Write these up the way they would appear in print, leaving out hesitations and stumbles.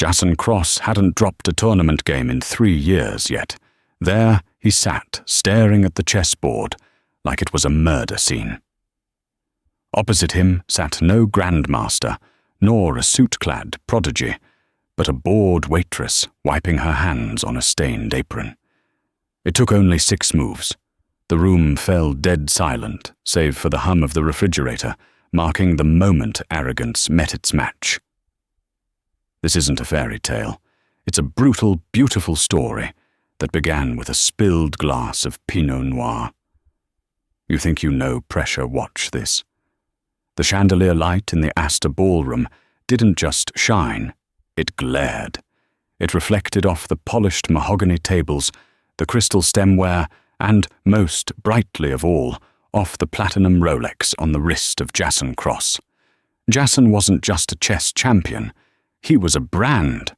Jason Cross hadn't dropped a tournament game in 3 years yet. There he sat, staring at the chessboard like it was a murder scene. Opposite him sat no grandmaster, nor a suit-clad prodigy, but a bored waitress wiping her hands on a stained apron. It took only 6 moves. The room fell dead silent, save for the hum of the refrigerator, marking the moment arrogance met its match. This isn't a fairy tale. It's a brutal, beautiful story that began with a spilled glass of Pinot Noir. You think you know pressure watch this. The chandelier light in the Astor ballroom didn't just shine, it glared. It reflected off the polished mahogany tables, the crystal stemware, and, most brightly of all, off the platinum Rolex on the wrist of Jason Cross. Jason wasn't just a chess champion, he was a brand.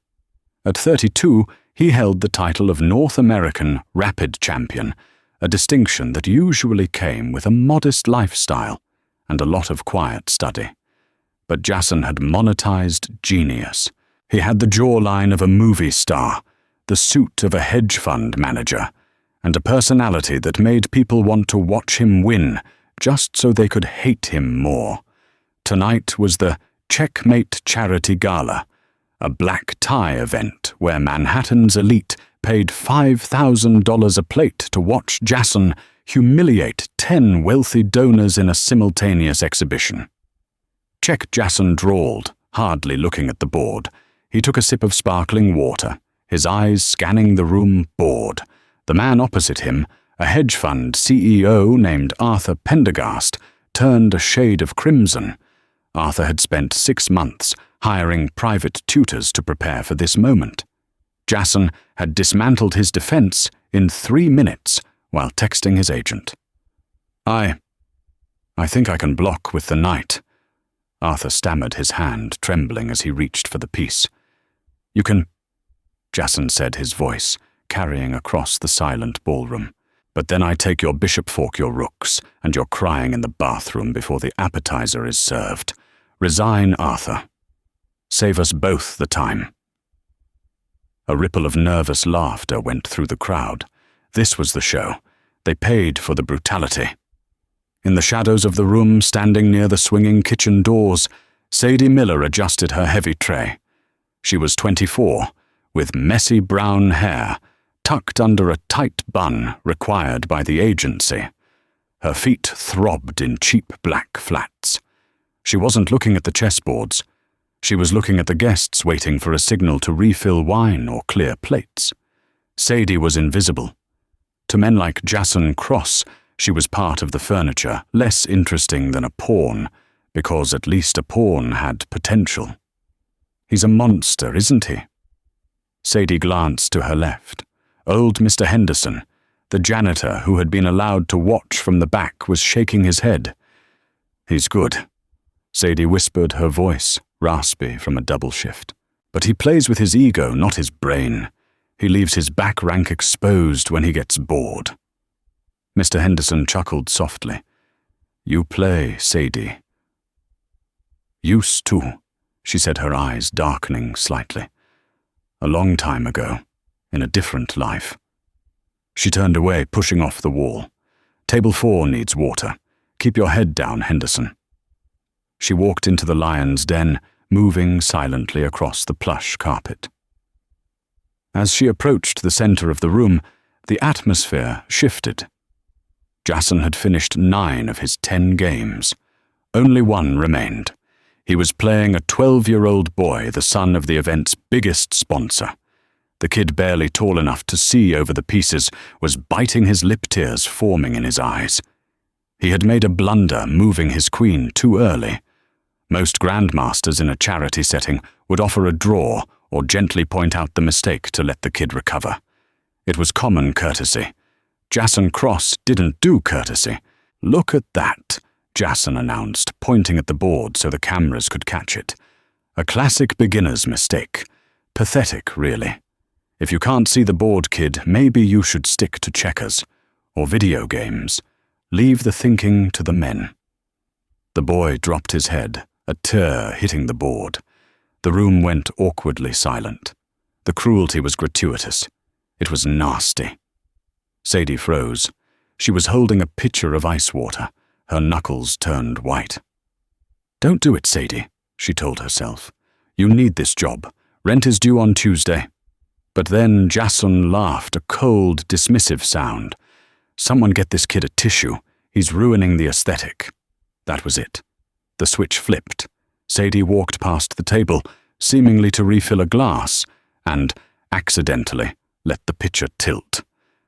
At 32, he held the title of North American Rapid Champion, a distinction that usually came with a modest lifestyle and a lot of quiet study. But Jason had monetized genius. He had the jawline of a movie star, the suit of a hedge fund manager, and a personality that made people want to watch him win just so they could hate him more. Tonight was the Checkmate Charity Gala, a black tie event where Manhattan's elite paid $5,000 a plate to watch Jason humiliate 10 wealthy donors in a simultaneous exhibition. Jason drawled, hardly looking at the board. He took a sip of sparkling water, his eyes scanning the room, bored. The man opposite him, a hedge fund CEO named Arthur Pendergast, turned a shade of crimson. Arthur had spent 6 months hiring private tutors to prepare for this moment. Jason had dismantled his defense in 3 minutes while texting his agent. I think I can block with the knight. Arthur stammered, his hand trembling as he reached for the piece. You can, Jason said, his voice carrying across the silent ballroom. But then I take your bishop fork your rooks, and you're crying in the bathroom before the appetizer is served. Resign, Arthur. Save us both the time. A ripple of nervous laughter went through the crowd. This was the show. They paid for the brutality. In the shadows of the room, standing near the swinging kitchen doors, Sadie Miller adjusted her heavy tray. She was 24, with messy brown hair, tucked under a tight bun required by the agency. Her feet throbbed in cheap black flats. She wasn't looking at the chessboards. She was looking at the guests waiting for a signal to refill wine or clear plates. Sadie was invisible. To men like Jason Cross, she was part of the furniture, less interesting than a pawn, because at least a pawn had potential. He's a monster, isn't he? Sadie glanced to her left. Old Mr. Henderson, the janitor who had been allowed to watch from the back, was shaking his head. He's good. Sadie whispered, her voice raspy from a double shift. But he plays with his ego, not his brain. He leaves his back rank exposed when he gets bored. Mr. Henderson chuckled softly. You play, Sadie. Used to, she said, her eyes darkening slightly. A long time ago, in a different life. She turned away, pushing off the wall. Table 4 needs water. Keep your head down, Henderson. She walked into the lion's den, moving silently across the plush carpet. As she approached the center of the room, the atmosphere shifted. Jason had finished 9 of his 10 games. Only one remained. He was playing a 12-year-old boy, the son of the event's biggest sponsor. The kid, barely tall enough to see over the pieces, was biting his lip, tears forming in his eyes. He had made a blunder, moving his queen too early. Most grandmasters in a charity setting would offer a draw or gently point out the mistake to let the kid recover. It was common courtesy. Jason Cross didn't do courtesy. Look at that, Jason announced, pointing at the board so the cameras could catch it. A classic beginner's mistake. Pathetic, really. If you can't see the board, kid, maybe you should stick to checkers or video games. Leave the thinking to the men. The boy dropped his head, a tear hitting the board. The room went awkwardly silent. The cruelty was gratuitous. It was nasty. Sadie froze. She was holding a pitcher of ice water. Her knuckles turned white. "Don't do it, Sadie," she told herself. "You need this job. Rent is due on Tuesday." But then Jason laughed, a cold, dismissive sound. "Someone get this kid a tissue. He's ruining the aesthetic." That was it. The switch flipped. Sadie walked past the table, seemingly to refill a glass, and, accidentally, let the pitcher tilt.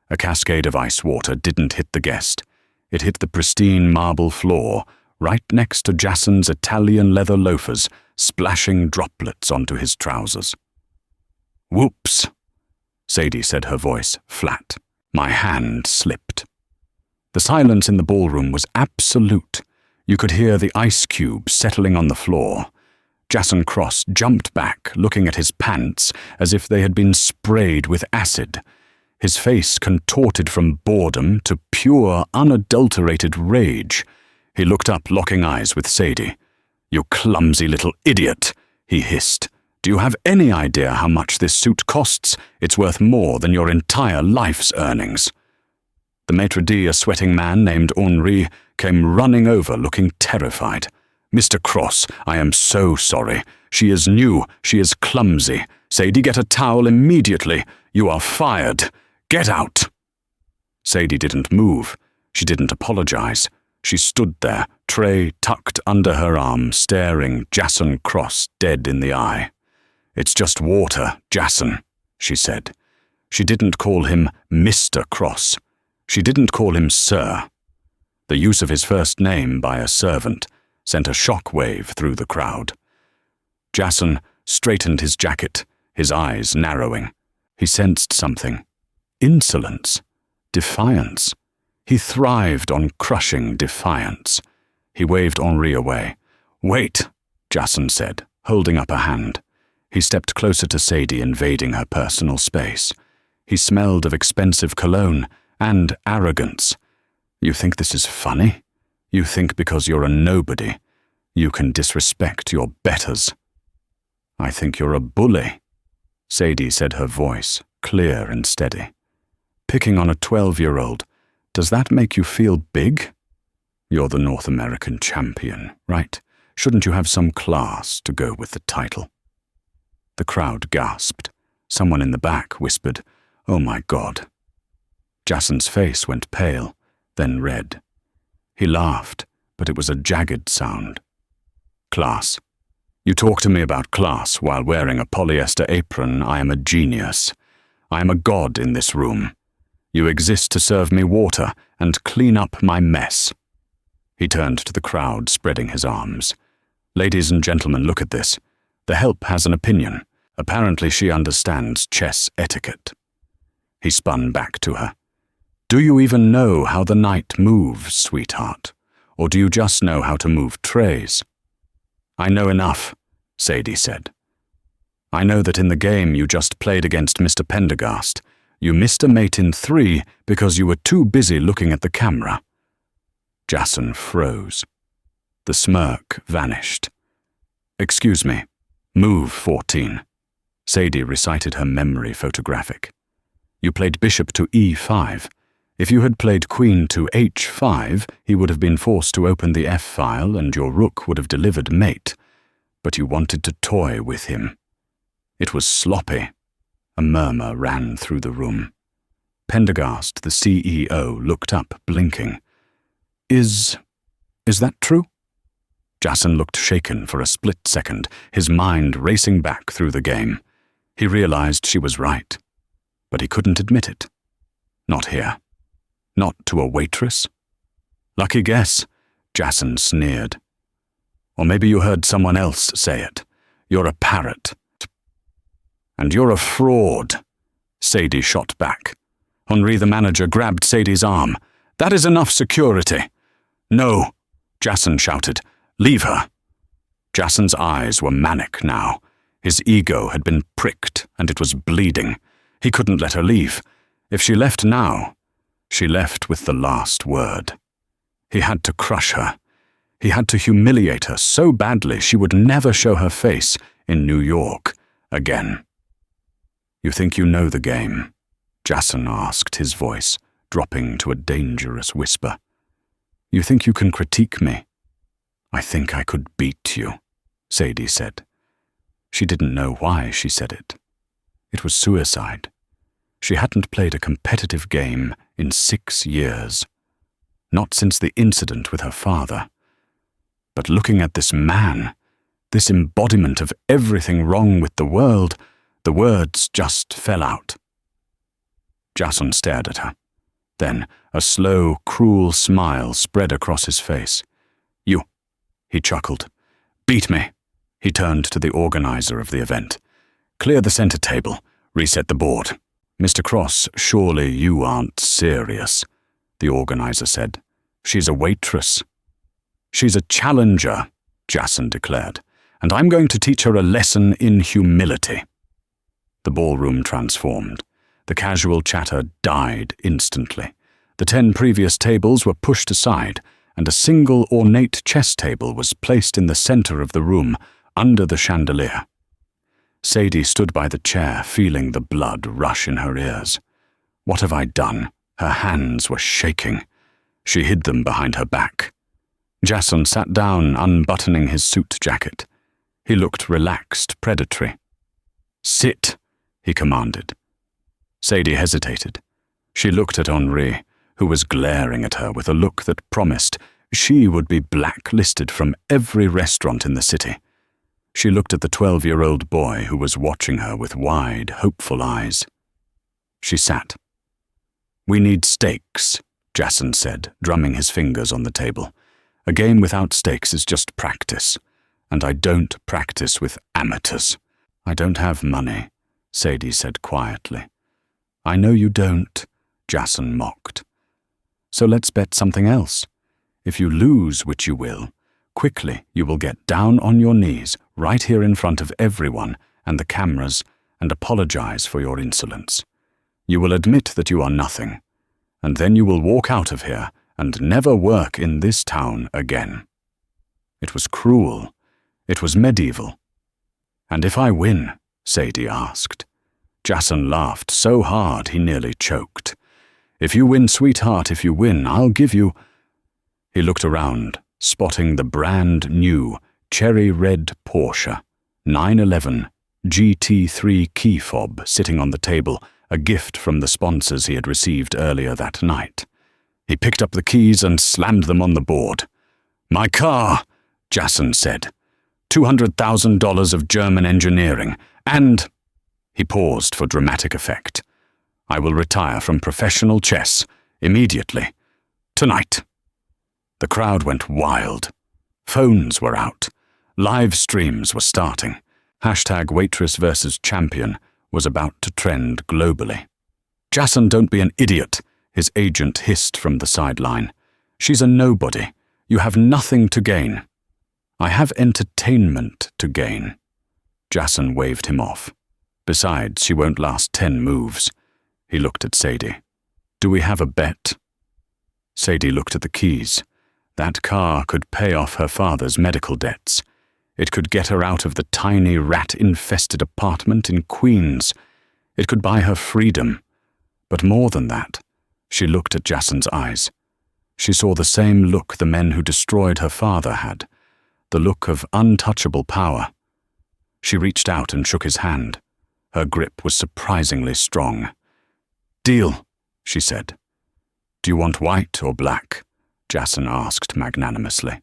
A cascade of ice water didn't hit the guest. It hit the pristine marble floor, right next to Jason's Italian leather loafers, splashing droplets onto his trousers. "Whoops," Sadie said, her voice flat. My hand slipped. The silence in the ballroom was absolute. You could hear the ice cubes settling on the floor. Jason Cross jumped back, looking at his pants as if they had been sprayed with acid. His face contorted from boredom to pure, unadulterated rage. He looked up, locking eyes with Sadie. "You clumsy little idiot," he hissed. "Do you have any idea how much this suit costs? It's worth more than your entire life's earnings." The maitre d', a sweating man named Henri, came running over, looking terrified. "Mr. Cross, I am so sorry. She is new. She is clumsy. Sadie, get a towel immediately. You are fired. Get out." Sadie didn't move. She didn't apologize. She stood there, tray tucked under her arm, staring Jason Cross dead in the eye. "It's just water, Jason," she said. She didn't call him Mr. Cross. She didn't call him Sir. The use of his first name by a servant sent a shock wave through the crowd. Jason straightened his jacket, his eyes narrowing. He sensed something. Insolence. Defiance. He thrived on crushing defiance. He waved Henri away. "Wait," Jason said, holding up a hand. He stepped closer to Sadie, invading her personal space. He smelled of expensive cologne and arrogance. "You think this is funny? You think because you're a nobody, you can disrespect your betters?" "I think you're a bully," Sadie said, her voice clear and steady. "Picking on a 12-year-old, does that make you feel big? You're the North American champion, right? Shouldn't you have some class to go with the title?" The crowd gasped. Someone in the back whispered, "Oh my God." Jason's face went pale, then red. He laughed, but it was a jagged sound. "Class. You talk to me about class while wearing a polyester apron. I am a genius. I am a god in this room. You exist to serve me water and clean up my mess." He turned to the crowd, spreading his arms. "Ladies and gentlemen, look at this. The help has an opinion. Apparently she understands chess etiquette." He spun back to her. "Do you even know how the knight moves, sweetheart? Or do you just know how to move trays?" "I know enough," Sadie said. "I know that in the game you just played against Mr. Pendergast, you missed a mate in 3 because you were too busy looking at the camera." Jason froze. The smirk vanished. "Excuse me. Move 14. Sadie recited her memory photographic. "You played bishop to e5. If you had played queen to h5, he would have been forced to open the f-file and your rook would have delivered mate. But you wanted to toy with him. It was sloppy." A murmur ran through the room. Pendergast, the CEO, looked up, blinking. Is that true?" Jason looked shaken for a split second, his mind racing back through the game. He realized she was right, but he couldn't admit it. Not here. Not to a waitress. "Lucky guess," Jason sneered. "Or maybe you heard someone else say it. You're a parrot." "And you're a fraud," Sadie shot back. Henri, the manager, grabbed Sadie's arm. "That is enough security." "No," Jason shouted. "Leave her." Jason's eyes were manic now. His ego had been pricked, and it was bleeding. He couldn't let her leave. If she left now, she left with the last word. He had to crush her. He had to humiliate her so badly she would never show her face in New York, again. You think you know the game? Jason asked, his voice dropping to a dangerous whisper. You think you can critique me? I think I could beat you, Sadie said. She didn't know why she said it. It was suicide. She hadn't played a competitive game in 6 years. Not since the incident with her father. But looking at this man, this embodiment of everything wrong with the world, the words just fell out. Jason stared at her. Then a slow, cruel smile spread across his face. You, he chuckled. Beat me. He turned to the organizer of the event. Clear the center table. Reset the board. Mr. Cross, surely you aren't serious, the organizer said. She's a waitress. She's a challenger, Jason declared, and I'm going to teach her a lesson in humility. The ballroom transformed. The casual chatter died instantly. The 10 previous tables were pushed aside, and a single ornate chess table was placed in the center of the room, under the chandelier. Sadie stood by the chair, feeling the blood rush in her ears. What have I done? Her hands were shaking. She hid them behind her back. Jason sat down, unbuttoning his suit jacket. He looked relaxed, predatory. Sit, he commanded. Sadie hesitated. She looked at Henri, who was glaring at her with a look that promised she would be blacklisted from every restaurant in the city. She looked at the 12-year-old boy who was watching her with wide, hopeful eyes. She sat. We need stakes, Jason said, drumming his fingers on the table. A game without stakes is just practice, and I don't practice with amateurs. I don't have money, Sadie said quietly. I know you don't, Jason mocked. So let's bet something else. If you lose, which you will, quickly you will get down on your knees, right here in front of everyone and the cameras, and apologize for your insolence. You will admit that you are nothing, and then you will walk out of here and never work in this town again. It was cruel. It was medieval. And if I win? Sadie asked. Jason laughed so hard he nearly choked. If you win, sweetheart, if you win, I'll give you... He looked around, spotting the brand new cherry-red Porsche 911 GT3 key fob sitting on the table, a gift from the sponsors he had received earlier that night. He picked up the keys and slammed them on the board. My car, Jason said. $200,000 of German engineering, and... He paused for dramatic effect. I will retire from professional chess immediately. Tonight. The crowd went wild. Phones were out. Live streams were starting. #Waitress versus champion was about to trend globally. Jason, don't be an idiot, his agent hissed from the sideline. She's a nobody. You have nothing to gain. I have entertainment to gain. Jason waved him off. Besides, she won't last 10 moves. He looked at Sadie. Do we have a bet? Sadie looked at the keys. That car could pay off her father's medical debts. It could get her out of the tiny rat-infested apartment in Queens. It could buy her freedom. But more than that, she looked at Jason's eyes. She saw the same look the men who destroyed her father had, the look of untouchable power. She reached out and shook his hand. Her grip was surprisingly strong. Deal, she said. Do you want white or black? Jason asked magnanimously.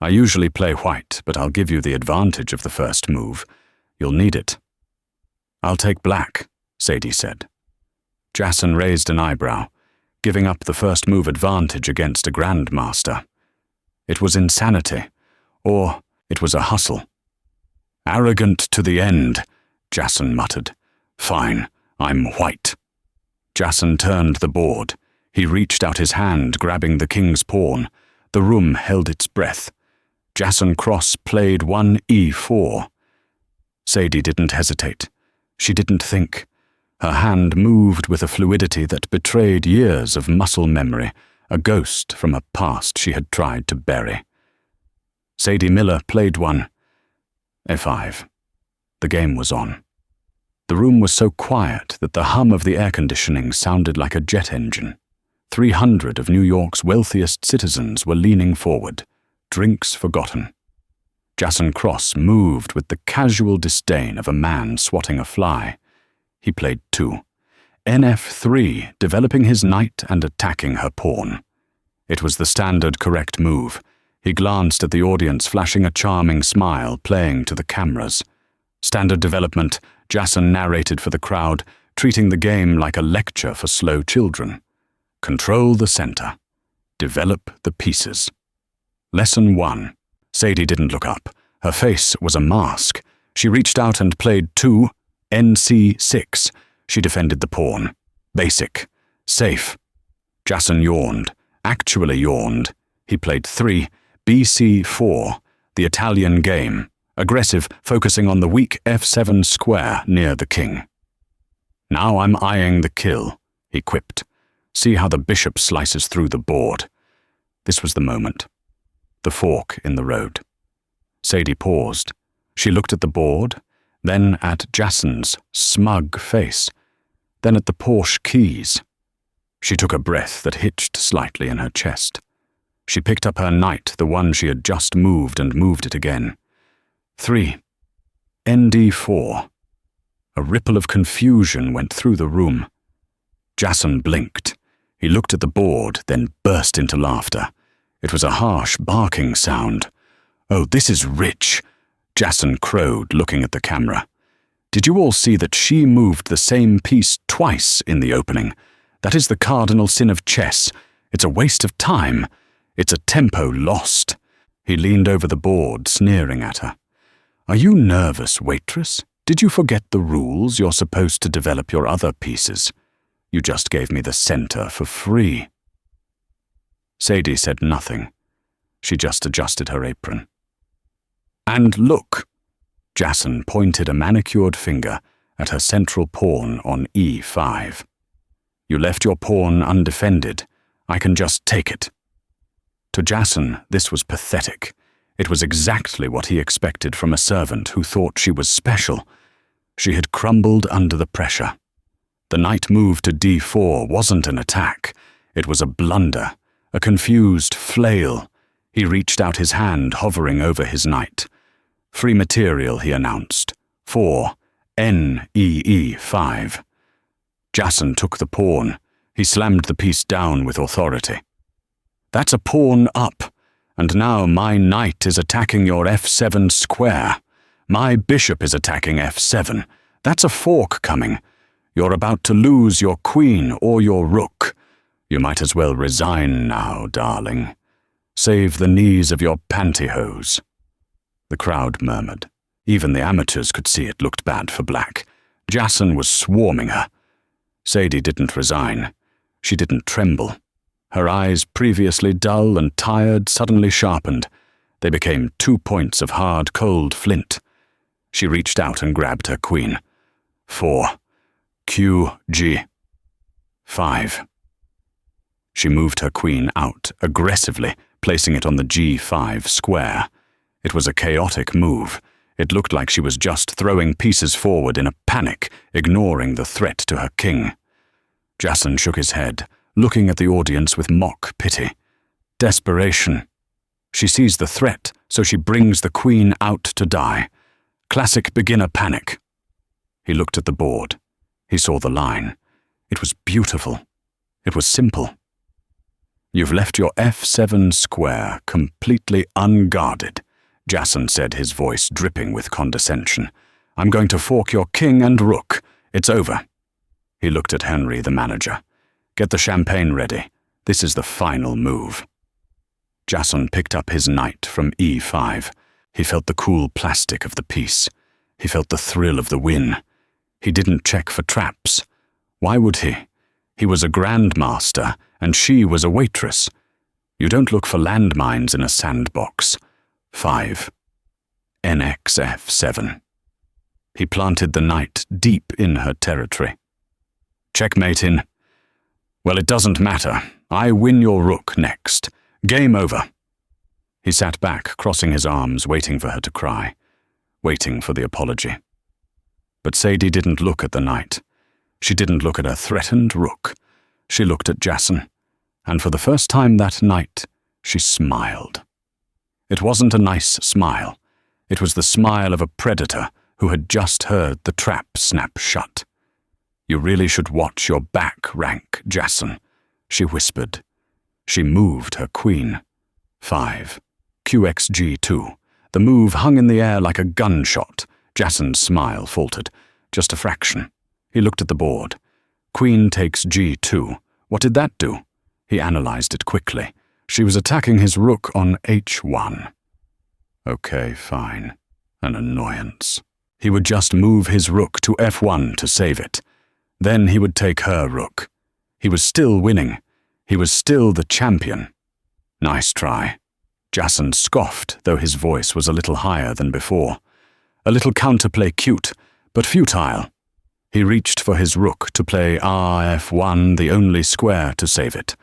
I usually play white, but I'll give you the advantage of the first move. You'll need it. I'll take black, Sadie said. Jason raised an eyebrow, giving up the first move advantage against a grandmaster. It was insanity, or it was a hustle. Arrogant to the end, Jason muttered. Fine, I'm white. Jason turned the board. He reached out his hand, grabbing the king's pawn. The room held its breath. Jason Cross played 1e4. Sadie didn't hesitate. She didn't think. Her hand moved with a fluidity that betrayed years of muscle memory, a ghost from a past she had tried to bury. Sadie Miller played 1 f5. The game was on. The room was so quiet that the hum of the air conditioning sounded like a jet engine. 300 of New York's wealthiest citizens were leaning forward, drinks forgotten. Jason Cross moved with the casual disdain of a man swatting a fly. He played 2. NF3, developing his knight and attacking her pawn. It was the standard correct move. He glanced at the audience, flashing a charming smile, playing to the cameras. Standard development, Jason narrated for the crowd, treating the game like a lecture for slow children. Control the center. Develop the pieces. Lesson 1. Sadie didn't look up. Her face was a mask. She reached out and played 2, NC6. She defended the pawn. Basic. Safe. Jason yawned. Actually yawned. He played 3, BC4, the Italian game. Aggressive, focusing on the weak F7 square near the king. Now I'm eyeing the kill, he quipped. See how the bishop slices through the board. This was the moment. The fork in the road. Sadie paused. She looked at the board, then at Jason's smug face, then at the Porsche keys. She took a breath that hitched slightly in her chest. She picked up her knight, the one she had just moved, and moved it again. 3. ND4. A ripple of confusion went through the room. Jason blinked. He looked at the board, then burst into laughter. It was a harsh, barking sound. "Oh, this is rich," Jason crowed, looking at the camera. "Did you all see that she moved the same piece twice in the opening? That is the cardinal sin of chess. It's a waste of time. It's a tempo lost." He leaned over the board, sneering at her. "Are you nervous, Waitress? Did you forget the rules? You're supposed to develop your other pieces. You just gave me the center for free." Sadie said nothing. She just adjusted her apron. "And look," Jason pointed a manicured finger at her central pawn on E5. "You left your pawn undefended. I can just take it." To Jason, this was pathetic. It was exactly what he expected from a servant who thought she was special. She had crumbled under the pressure. The knight move to D4 wasn't an attack. It was a blunder, a confused flail. He reached out his hand, hovering over his knight. "Free material," he announced. 4, NEE5. Jason took the pawn. He slammed the piece down with authority. "That's a pawn up. And now my knight is attacking your F7 square. My bishop is attacking F7. That's a fork coming. You're about to lose your queen or your rook. You might as well resign now, darling. Save the knees of your pantyhose." The crowd murmured. Even the amateurs could see it looked bad for black. Jason was swarming her. Sadie didn't resign. She didn't tremble. Her eyes, previously dull and tired, suddenly sharpened. They became 2 points of hard, cold flint. She reached out and grabbed her queen. 4. QG. 5. She moved her queen out, aggressively, placing it on the G5 square. It was a chaotic move. It looked like she was just throwing pieces forward in a panic, ignoring the threat to her king. Jason shook his head, looking at the audience with mock pity. Desperation. She sees the threat, so she brings the queen out to die. Classic beginner panic. He looked at the board. He saw the line. It was beautiful. It was simple. "You've left your F7 square completely unguarded," Jason said, his voice dripping with condescension. "I'm going to fork your king and rook. It's over." He looked at Henry, the manager. "Get the champagne ready. This is the final move." Jason picked up his knight from E5. He felt the cool plastic of the piece. He felt the thrill of the win. He didn't check for traps. Why would he? He was a grandmaster, and she was a waitress. You don't look for landmines in a sandbox. 5. NXF7. He planted the knight deep in her territory. "Checkmating. Well, it doesn't matter. I win your rook next. Game over." He sat back, crossing his arms, waiting for her to cry, waiting for the apology. But Sadie didn't look at the knight. She didn't look at a threatened rook. She looked at Jason, and for the first time that night, she smiled. It wasn't a nice smile. It was the smile of a predator who had just heard the trap snap shut. "You really should watch your back rank, Jason," she whispered. She moved her queen. 5. QXG2. The move hung in the air like a gunshot. Jason's smile faltered. Just a fraction. He looked at the board. Queen takes G2. What did that do? He analyzed it quickly. She was attacking his rook on H1. Okay, fine. An annoyance. He would just move his rook to F1 to save it. Then he would take her rook. He was still winning. He was still the champion. Nice try. Jason scoffed, though his voice was a little higher than before. A little counterplay cute, but futile. He reached for his rook to play RF1, the only square to save it.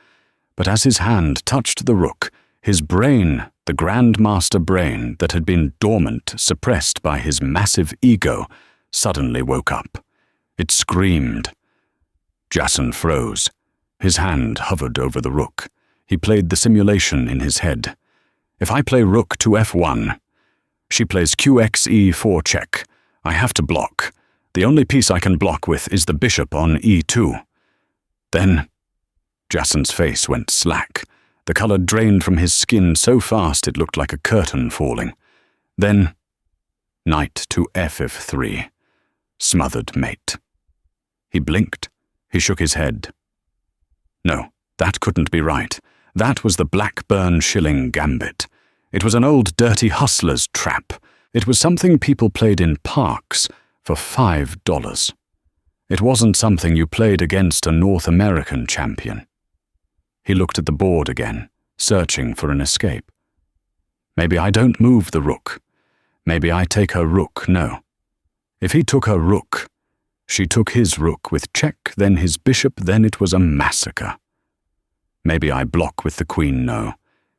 But as his hand touched the rook, his brain, the grandmaster brain that had been dormant, suppressed by his massive ego, suddenly woke up. It screamed. Jason froze. His hand hovered over the rook. He played the simulation in his head. If I play rook to F1, she plays QXE4 check. I have to block. The only piece I can block with is the bishop on E2. Then, Jason's face went slack. The color drained from his skin so fast it looked like a curtain falling. Then, knight to F3. Smothered mate. He blinked. He shook his head. No, that couldn't be right. That was the Blackburn shilling gambit. It was an old dirty hustler's trap. It was something people played in parks for $5. It wasn't something you played against a North American champion. He looked at the board again, searching for an escape. Maybe I don't move the rook. Maybe I take her rook, no. If he took her rook, she took his rook with check, then his bishop, then it was a massacre. Maybe I block with the queen, no.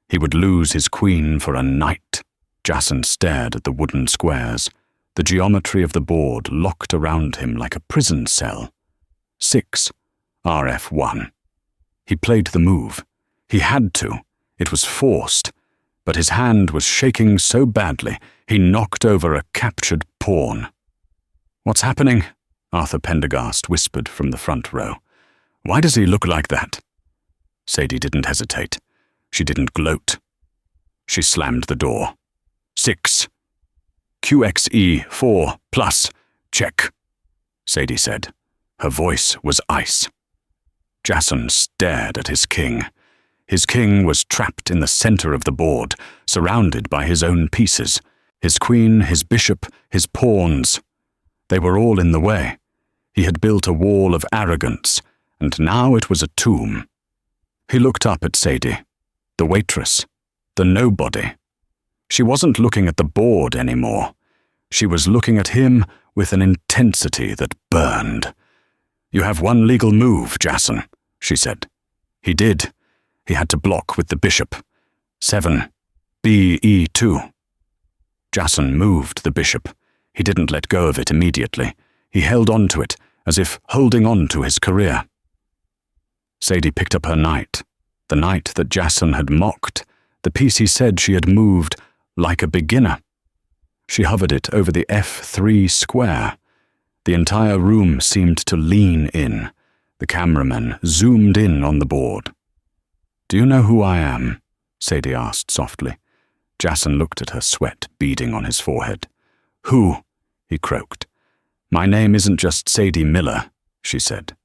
He would lose his queen for a knight. Jason stared at the wooden squares. The geometry of the board locked around him like a prison cell. 6. RF1. He played the move. He had to. It was forced. But his hand was shaking so badly, he knocked over a captured pawn. "What's happening?" Arthur Pendergast whispered from the front row. "Why does he look like that?" Sadie didn't hesitate. She didn't gloat. She slammed the door. 6. QXE4 plus check, Sadie said. Her voice was ice. Jason stared at his king. His king was trapped in the center of the board, surrounded by his own pieces. His queen, his bishop, his pawns. They were all in the way. He had built a wall of arrogance, and now it was a tomb. He looked up at Sadie, the waitress, the nobody. She wasn't looking at the board anymore. She was looking at him with an intensity that burned. "You have one legal move, Jason," she said. He did. He had to block with the bishop. 7. BE2. Jason moved the bishop. He didn't let go of it immediately. He held on to it, as if holding on to his career. Sadie picked up her knight, the knight that Jason had mocked, the piece he said she had moved like a beginner. She hovered it over the F3 square. The entire room seemed to lean in. The cameraman zoomed in on the board. "Do you know who I am?" Sadie asked softly. Jason looked at her, sweat beading on his forehead. "Who?" he croaked. "My name isn't just Sadie Miller," she said.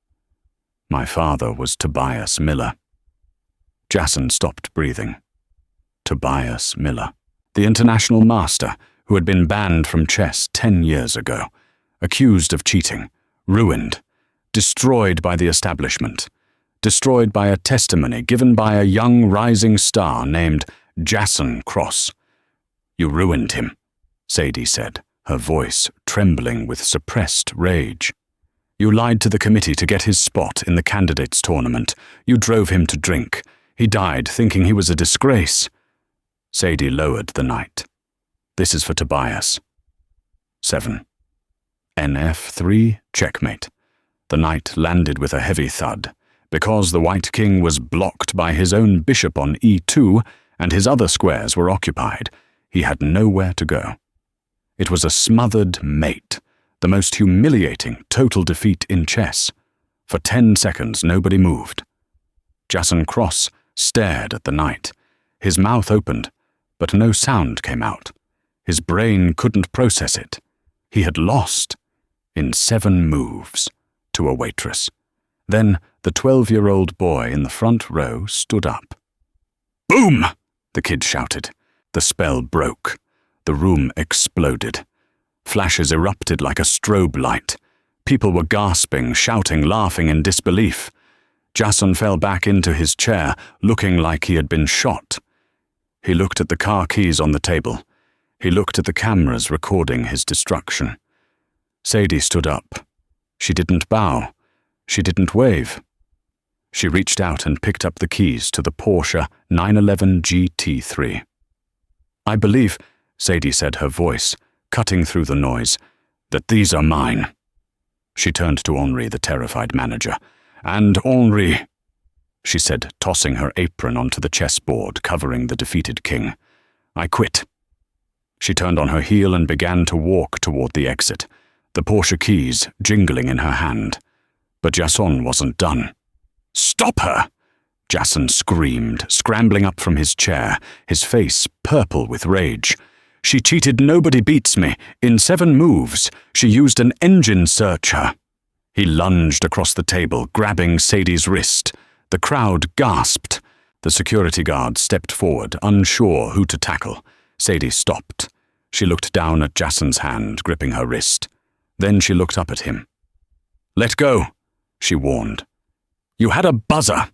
"My father was Tobias Miller." Jason stopped breathing. Tobias Miller, the international master who had been banned from chess 10 years ago, accused of cheating, ruined, destroyed by the establishment, destroyed by a testimony given by a young rising star named Jason Cross. "You ruined him," Sadie said, her voice trembling with suppressed rage. "You lied to the committee to get his spot in the candidates tournament. You drove him to drink. He died thinking he was a disgrace." Sadie lowered the knight. "This is for Tobias." 7. NF3, checkmate. The knight landed with a heavy thud. Because the white king was blocked by his own bishop on E2 and his other squares were occupied, he had nowhere to go. It was a smothered mate, the most humiliating total defeat in chess. For 10 seconds nobody moved. Jason Cross stared at the knight. His mouth opened, but no sound came out. His brain couldn't process it. He had lost, in 7 moves, to a waitress. Then the 12-year-old boy in the front row stood up. "Boom!" the kid shouted. The spell broke. The room exploded. Flashes erupted like a strobe light. People were gasping, shouting, laughing in disbelief. Jason fell back into his chair, looking like he had been shot. He looked at the car keys on the table. He looked at the cameras recording his destruction. Sadie stood up. She didn't bow. She didn't wave. She reached out and picked up the keys to the Porsche 911 GT3. "I believe," Sadie said, her voice cutting through the noise, "that these are mine." She turned to Henri, the terrified manager. "And Henri," she said, tossing her apron onto the chessboard covering the defeated king, "I quit." She turned on her heel and began to walk toward the exit, the Porsche keys jingling in her hand. But Jason wasn't done. "Stop her!" Jason screamed, scrambling up from his chair, his face purple with rage. "She cheated Nobody Beats Me. In 7 moves, she used an engine searcher." He lunged across the table, grabbing Sadie's wrist. The crowd gasped. The security guard stepped forward, unsure who to tackle. Sadie stopped. She looked down at Jason's hand, gripping her wrist. Then she looked up at him. "Let go," she warned. "You had a buzzer."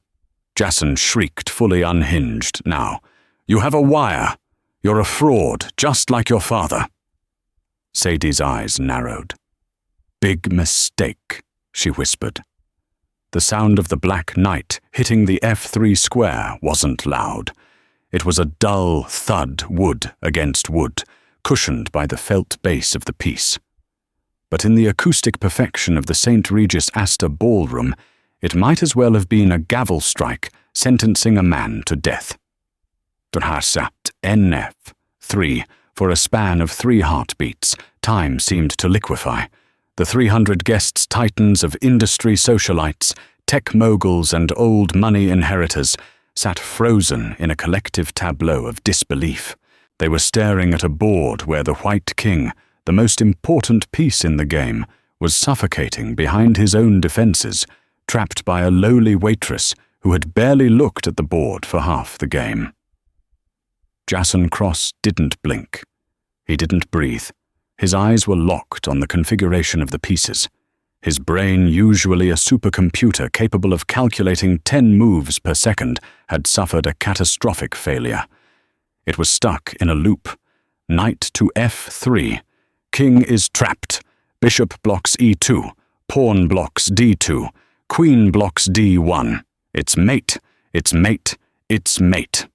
Jason shrieked, fully unhinged now. "You have a wire. You're a fraud, just like your father." Sadie's eyes narrowed. "Big mistake," she whispered. The sound of the black knight hitting the F3 square wasn't loud. It was a dull thud, wood against wood, cushioned by the felt base of the piece. But in the acoustic perfection of the St. Regis Astor ballroom, it might as well have been a gavel strike sentencing a man to death. Drasat NF3. For a span of 3 heartbeats, time seemed to liquefy. The 300 guests, titans of industry socialites, tech moguls and old money inheritors, sat frozen in a collective tableau of disbelief. They were staring at a board where the White King, the most important piece in the game, was suffocating behind his own defenses, trapped by a lowly waitress who had barely looked at the board for half the game. Jason Cross didn't blink. He didn't breathe. His eyes were locked on the configuration of the pieces. His brain, usually a supercomputer capable of calculating 10 moves per second, had suffered a catastrophic failure. It was stuck in a loop. Knight to F3. King is trapped. Bishop blocks E2. Pawn blocks D2. Queen blocks D1. It's mate. It's mate. It's mate.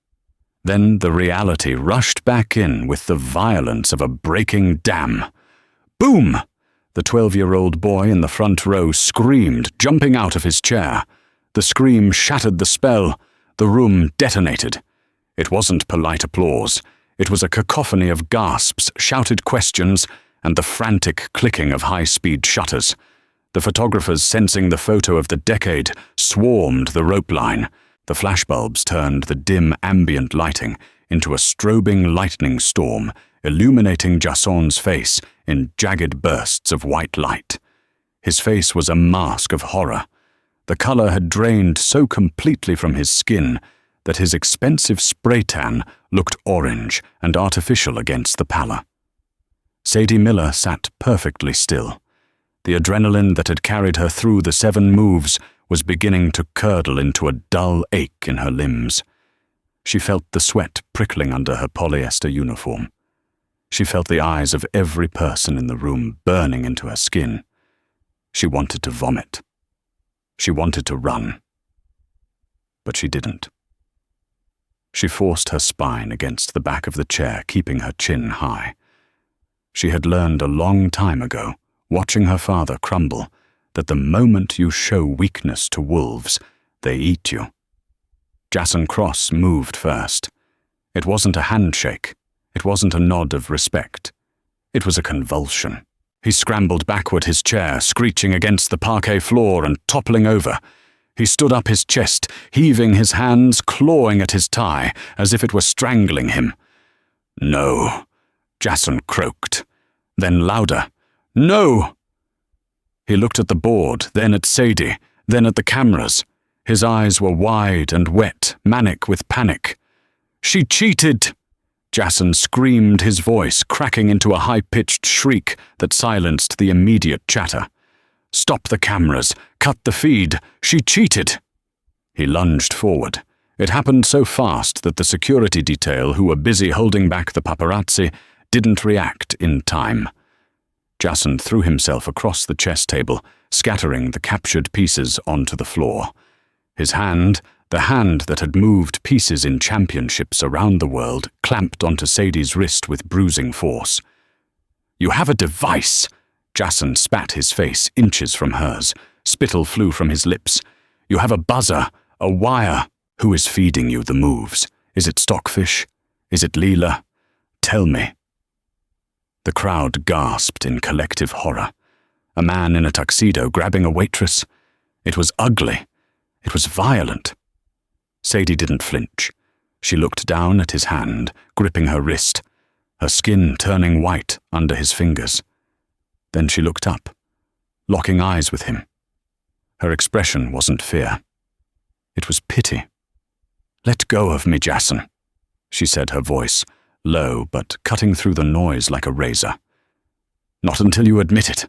Then the reality rushed back in with the violence of a breaking dam. Boom! The 12-year-old boy in the front row screamed, jumping out of his chair. The scream shattered the spell. The room detonated. It wasn't polite applause. It was a cacophony of gasps, shouted questions, and the frantic clicking of high-speed shutters. The photographers, sensing the photo of the decade, swarmed the rope line. The flashbulbs turned the dim ambient lighting into a strobing lightning storm, illuminating Jason's face in jagged bursts of white light. His face was a mask of horror. The color had drained so completely from his skin that his expensive spray tan looked orange and artificial against the pallor. Sadie Miller sat perfectly still. The adrenaline that had carried her through the 7 moves was beginning to curdle into a dull ache in her limbs. She felt the sweat prickling under her polyester uniform. She felt the eyes of every person in the room burning into her skin. She wanted to vomit. She wanted to run. But she didn't. She forced her spine against the back of the chair, keeping her chin high. She had learned a long time ago watching her father crumble, that the moment you show weakness to wolves, they eat you. Jason Cross moved first. It wasn't a handshake. It wasn't a nod of respect. It was a convulsion. He scrambled backward his chair, screeching against the parquet floor and toppling over. He stood up his chest, heaving his hands, clawing at his tie, as if it were strangling him. "No," Jason croaked. Then louder, "No!" He looked at the board, then at Sadie, then at the cameras. His eyes were wide and wet, manic with panic. "She cheated!" Jason screamed, his voice cracking into a high-pitched shriek that silenced the immediate chatter. "Stop the cameras! Cut the feed! She cheated!" He lunged forward. It happened so fast that the security detail, who were busy holding back the paparazzi, didn't react in time. Jason threw himself across the chess table, scattering the captured pieces onto the floor. His hand, the hand that had moved pieces in championships around the world, clamped onto Sadie's wrist with bruising force. "You have a device!" Jason spat his face inches from hers. Spittle flew from his lips. "You have a buzzer, a wire. Who is feeding you the moves? Is it Stockfish? Is it Leela? Tell me." The crowd gasped in collective horror. A man in a tuxedo grabbing a waitress. It was ugly. It was violent. Sadie didn't flinch. She looked down at his hand, gripping her wrist, her skin turning white under his fingers. Then she looked up, locking eyes with him. Her expression wasn't fear. It was pity. "Let go of me, Jason," she said, her voice low but cutting through the noise like a razor. "Not until you admit it."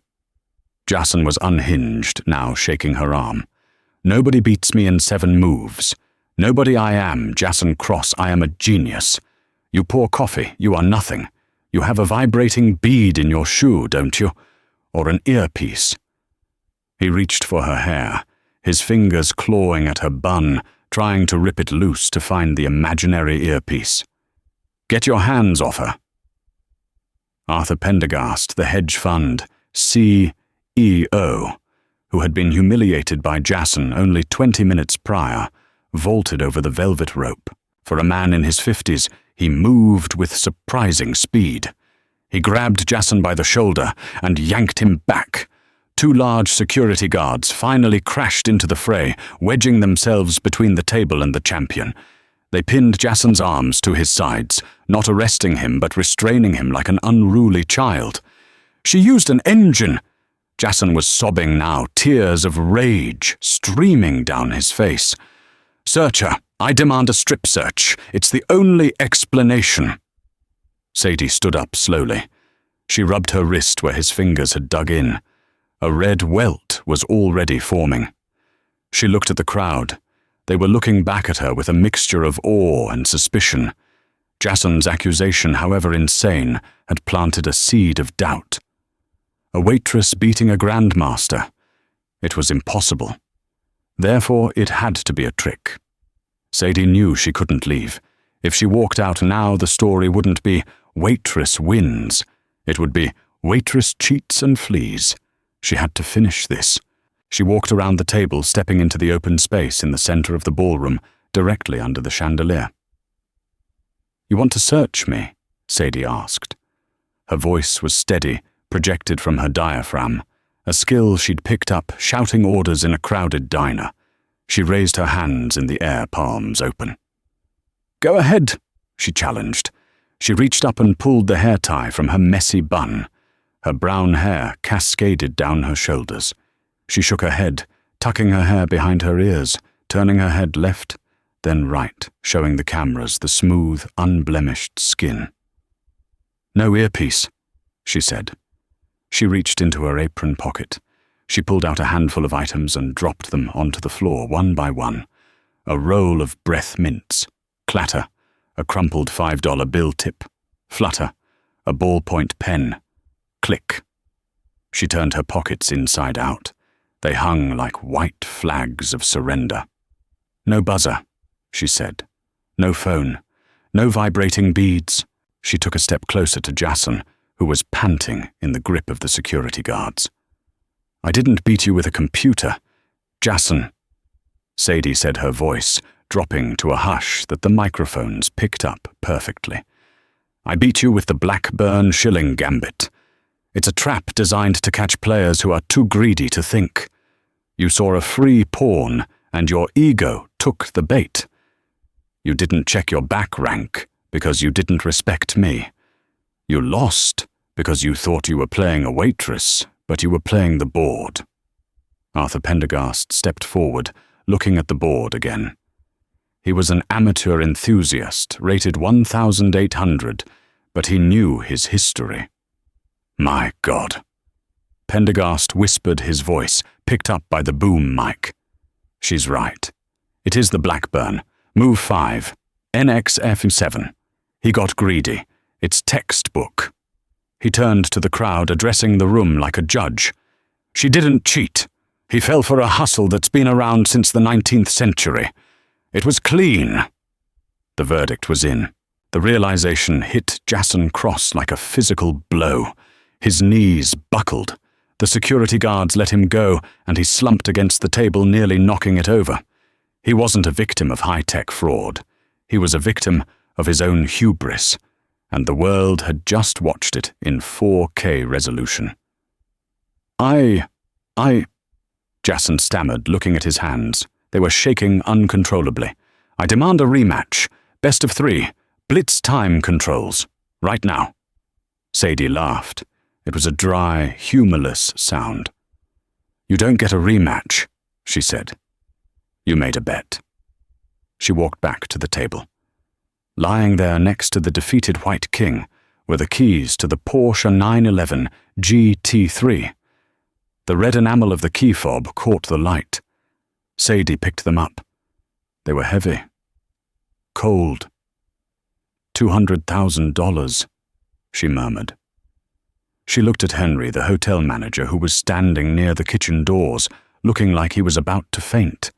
Jason was unhinged, now shaking her arm. "Nobody beats me in 7 moves. Nobody I am, Jason Cross, I am a genius. You pour coffee, you are nothing. You have a vibrating bead in your shoe, don't you? Or an earpiece." He reached for her hair, his fingers clawing at her bun, trying to rip it loose to find the imaginary earpiece. "Get your hands off her." Arthur Pendergast, the hedge fund CEO, who had been humiliated by Jason only 20 minutes prior, vaulted over the velvet rope. For a man in his 50s, he moved with surprising speed. He grabbed Jason by the shoulder and yanked him back. 2 large security guards finally crashed into the fray, wedging themselves between the table and the champion. They pinned Jason's arms to his sides, not arresting him but restraining him like an unruly child. "She used an engine!" Jason was sobbing now, tears of rage streaming down his face. "Search her. I demand a strip search. It's the only explanation." Sadie stood up slowly. She rubbed her wrist where his fingers had dug in. A red welt was already forming. She looked at the crowd. They were looking back at her with a mixture of awe and suspicion. Jason's accusation, however insane, had planted a seed of doubt. A waitress beating a grandmaster. It was impossible. Therefore, it had to be a trick. Sadie knew she couldn't leave. If she walked out now, the story wouldn't be "Waitress wins." It would be "Waitress cheats and flees." She had to finish this. She walked around the table, stepping into the open space in the center of the ballroom, directly under the chandelier. "You want to search me?" Sadie asked. Her voice was steady, projected from her diaphragm, a skill she'd picked up shouting orders in a crowded diner. She raised her hands in the air, palms open. "Go ahead," she challenged. She reached up and pulled the hair tie from her messy bun. Her brown hair cascaded down her shoulders. She shook her head, tucking her hair behind her ears, turning her head left, then right, showing the cameras the smooth, unblemished skin. "No earpiece," she said. She reached into her apron pocket. She pulled out a handful of items and dropped them onto the floor one by one. A roll of breath mints. Clatter. A crumpled $5 bill tip. Flutter. A ballpoint pen. Click. She turned her pockets inside out. They hung like white flags of surrender. "No buzzer," she said. "No phone. No vibrating beads." She took a step closer to Jason, who was panting in the grip of the security guards. "I didn't beat you with a computer. Jason," Sadie said, her voice dropping to a hush that the microphones picked up perfectly. "I beat you with the Blackburn shilling gambit. It's a trap designed to catch players who are too greedy to think. You saw a free pawn, and your ego took the bait. You didn't check your back rank because you didn't respect me. You lost because you thought you were playing a waitress, but you were playing the board." Arthur Pendergast stepped forward, looking at the board again. He was an amateur enthusiast, rated 1,800, but he knew his history. "My God." Pendergast whispered, his voice picked up by the boom mic. "She's right. It is the Blackburn. Move 5. NXF7. He got greedy. It's textbook." He turned to the crowd, addressing the room like a judge. "She didn't cheat. He fell for a hustle that's been around since the 19th century. It was clean." The verdict was in. The realization hit Jason Cross like a physical blow. His knees buckled. The security guards let him go, and he slumped against the table, nearly knocking it over. He wasn't a victim of high-tech fraud. He was a victim of his own hubris, and the world had just watched it in 4K resolution. I... Jason stammered, looking at his hands. They were shaking uncontrollably. "I demand a rematch. Best of 3. Blitz time controls. Right now." Sadie laughed. It was a dry, humorless sound. "You don't get a rematch," she said. "You made a bet." She walked back to the table. Lying there next to the defeated White King were the keys to the Porsche 911 GT3. The red enamel of the key fob caught the light. Sadie picked them up. They were heavy. Cold. $200,000, she murmured. She looked at Henry, the hotel manager, who was standing near the kitchen doors, looking like he was about to faint.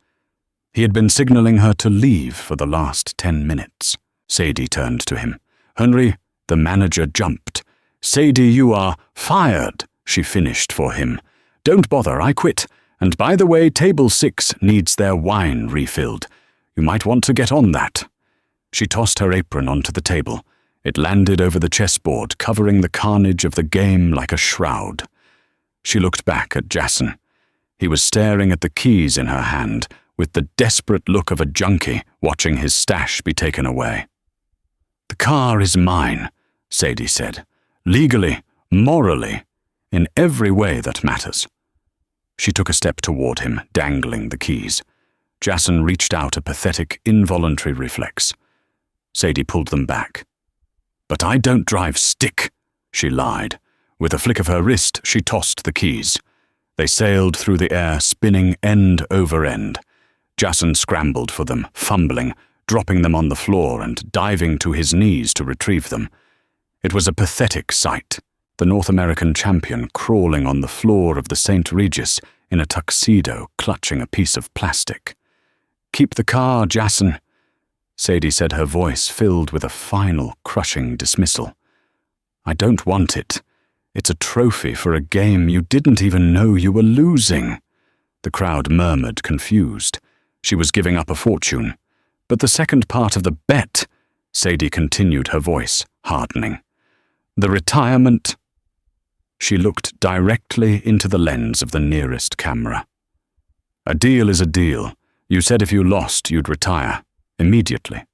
He had been signaling her to leave for the last 10 minutes. Sadie turned to him. "Henry," the manager jumped. "Sadie, you are fired," she finished for him. "Don't bother, I quit. And by the way, table 6 needs their wine refilled. You might want to get on that." She tossed her apron onto the table. It landed over the chessboard, covering the carnage of the game like a shroud. She looked back at Jason. He was staring at the keys in her hand, with the desperate look of a junkie watching his stash be taken away. "The car is mine," Sadie said. "Legally, morally, in every way that matters." She took a step toward him, dangling the keys. Jason reached out, a pathetic, involuntary reflex. Sadie pulled them back. "But I don't drive stick," she lied. With a flick of her wrist, she tossed the keys. They sailed through the air, spinning end over end. Jason scrambled for them, fumbling, dropping them on the floor and diving to his knees to retrieve them. It was a pathetic sight. The North American champion crawling on the floor of the St. Regis in a tuxedo, clutching a piece of plastic. "Keep the car, Jason," Sadie said, her voice filled with a final, crushing dismissal. "I don't want it. It's a trophy for a game you didn't even know you were losing." The crowd murmured, confused. She was giving up a fortune. "But the second part of the bet," Sadie continued, her voice hardening. "The retirement—" She looked directly into the lens of the nearest camera. "A deal is a deal. You said if you lost, you'd retire. Immediately.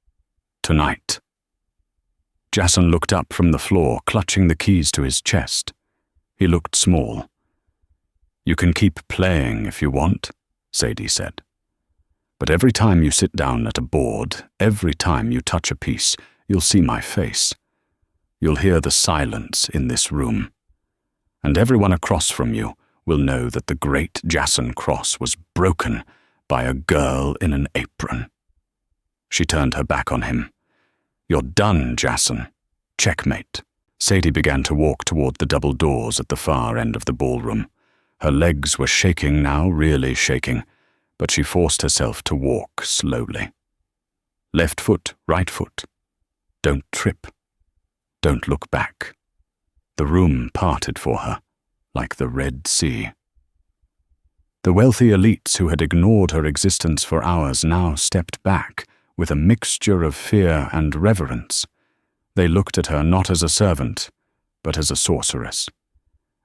Tonight." Jason looked up from the floor, clutching the keys to his chest. He looked small. "You can keep playing if you want," Sadie said. "But every time you sit down at a board, every time you touch a piece, you'll see my face. You'll hear the silence in this room. And everyone across from you will know that the great Jason Cross was broken by a girl in an apron." She turned her back on him. "You're done, Jason. Checkmate." Sadie began to walk toward the double doors at the far end of the ballroom. Her legs were shaking now, really shaking, but she forced herself to walk slowly. Left foot, right foot. Don't trip. Don't look back. The room parted for her, like the Red Sea. The wealthy elites who had ignored her existence for hours now stepped back with a mixture of fear and reverence. They looked at her not as a servant, but as a sorceress.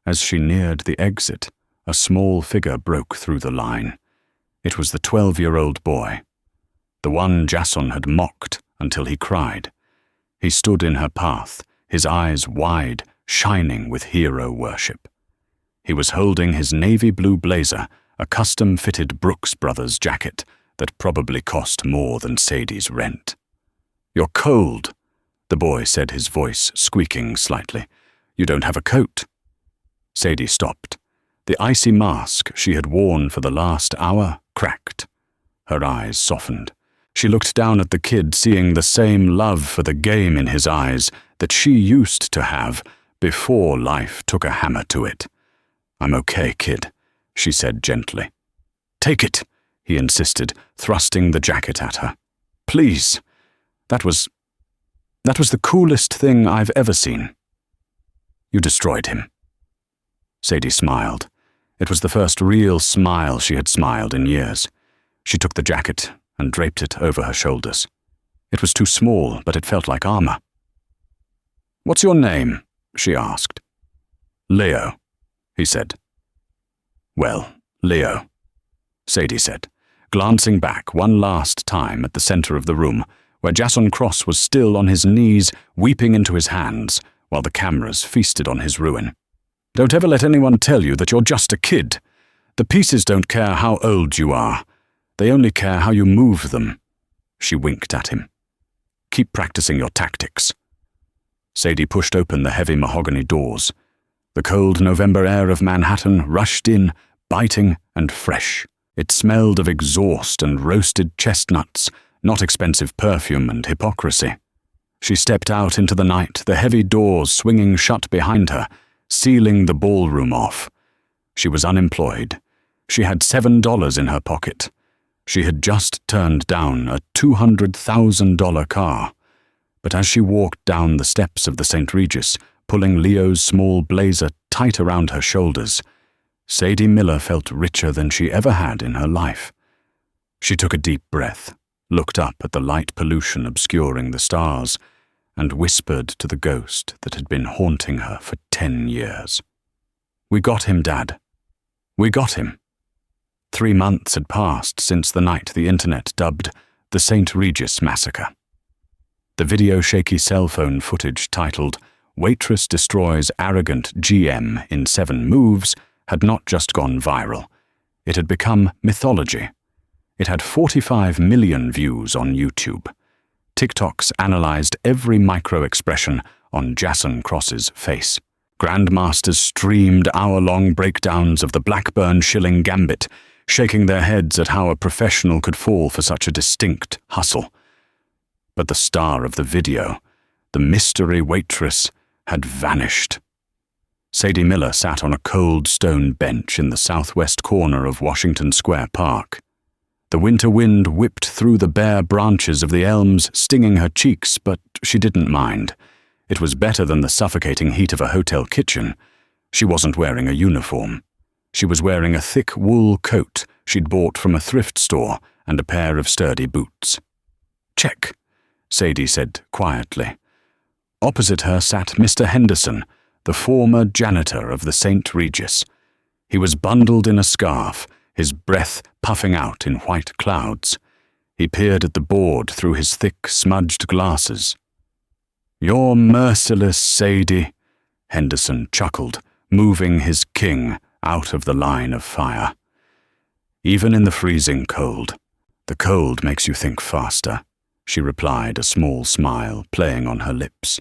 As she neared the exit, a small figure broke through the line. It was the 12-year-old boy, the one Jason had mocked until he cried. He stood in her path, his eyes wide, shining with hero worship. He was holding his navy blue blazer, a custom-fitted Brooks Brothers jacket that probably cost more than Sadie's rent. "You're cold," the boy said, his voice squeaking slightly. "You don't have a coat." Sadie stopped. The icy mask she had worn for the last hour cracked. Her eyes softened. She looked down at the kid, seeing the same love for the game in his eyes that she used to have before life took a hammer to it. "I'm okay, kid," she said gently. "Take it," he insisted, thrusting the jacket at her. "Please. That was the coolest thing I've ever seen." "You destroyed him." Sadie smiled. It was the first real smile she had smiled in years. She took the jacket and draped it over her shoulders. It was too small, but it felt like armor. "What's your name?" she asked. "Leo," he said. "Well, Leo," Sadie said, glancing back one last time at the center of the room, where Jason Cross was still on his knees, weeping into his hands, while the cameras feasted on his ruin. "Don't ever let anyone tell you that you're just a kid. The pieces don't care how old you are. They only care how you move them." She winked at him. "Keep practicing your tactics." Sadie pushed open the heavy mahogany doors. The cold November air of Manhattan rushed in, biting and fresh. It smelled of exhaust and roasted chestnuts, not expensive perfume and hypocrisy. She stepped out into the night, the heavy doors swinging shut behind her, sealing the ballroom off. She was unemployed. She had $7 in her pocket. She had just turned down a $200,000 car. But as she walked down the steps of the St. Regis, pulling Leo's small blazer tight around her shoulders, Sadie Miller felt richer than she ever had in her life. She took a deep breath, looked up at the light pollution obscuring the stars, and whispered to the ghost that had been haunting her for 10 years. "We got him, Dad. We got him." 3 months had passed since the night the internet dubbed the St. Regis Massacre. The video-shaky cell phone footage titled "Waitress Destroys Arrogant GM in 7 Moves" had not just gone viral. It had become mythology. It had 45 million views on YouTube. TikToks analyzed every micro-expression on Jason Cross's face. Grandmasters streamed hour-long breakdowns of the Blackburn shilling gambit, shaking their heads at how a professional could fall for such a distinct hustle. But the star of the video, the mystery waitress, had vanished. Sadie Miller sat on a cold stone bench in the southwest corner of Washington Square Park. The winter wind whipped through the bare branches of the elms, stinging her cheeks, but she didn't mind. It was better than the suffocating heat of a hotel kitchen. She wasn't wearing a uniform. She was wearing a thick wool coat she'd bought from a thrift store and a pair of sturdy boots. "Check," Sadie said quietly. Opposite her sat Mr. Henderson, the former janitor of the St. Regis. He was bundled in a scarf, his breath puffing out in white clouds. He peered at the board through his thick, smudged glasses. "You're merciless, Sadie," Henderson chuckled, moving his king out of the line of fire. "Even in the freezing cold. The cold makes you think faster," she replied, a small smile playing on her lips.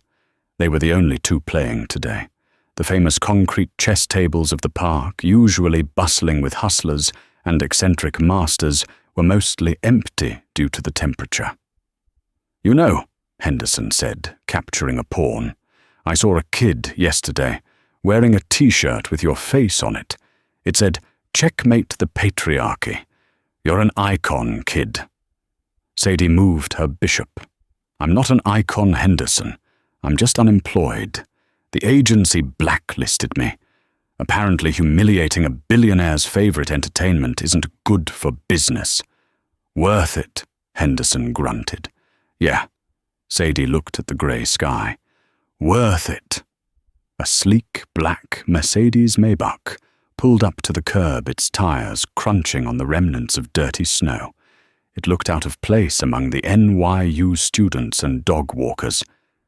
They were the only two playing today. The famous concrete chess tables of the park, usually bustling with hustlers and eccentric masters, were mostly empty due to the temperature. "You know," Henderson said, capturing a pawn, "I saw a kid yesterday, wearing a t-shirt with your face on it. It said, 'Checkmate the patriarchy.' You're an icon, kid." Sadie moved her bishop. "I'm not an icon, Henderson. I'm just unemployed. The agency blacklisted me. Apparently humiliating a billionaire's favorite entertainment isn't good for business. Worth it, Henderson grunted. Yeah. Sadie looked at the grey sky. Worth it. A sleek black Mercedes Maybach pulled up to the curb, its tires crunching on the remnants of dirty snow. It looked out of place among the NYU students and dog walkers.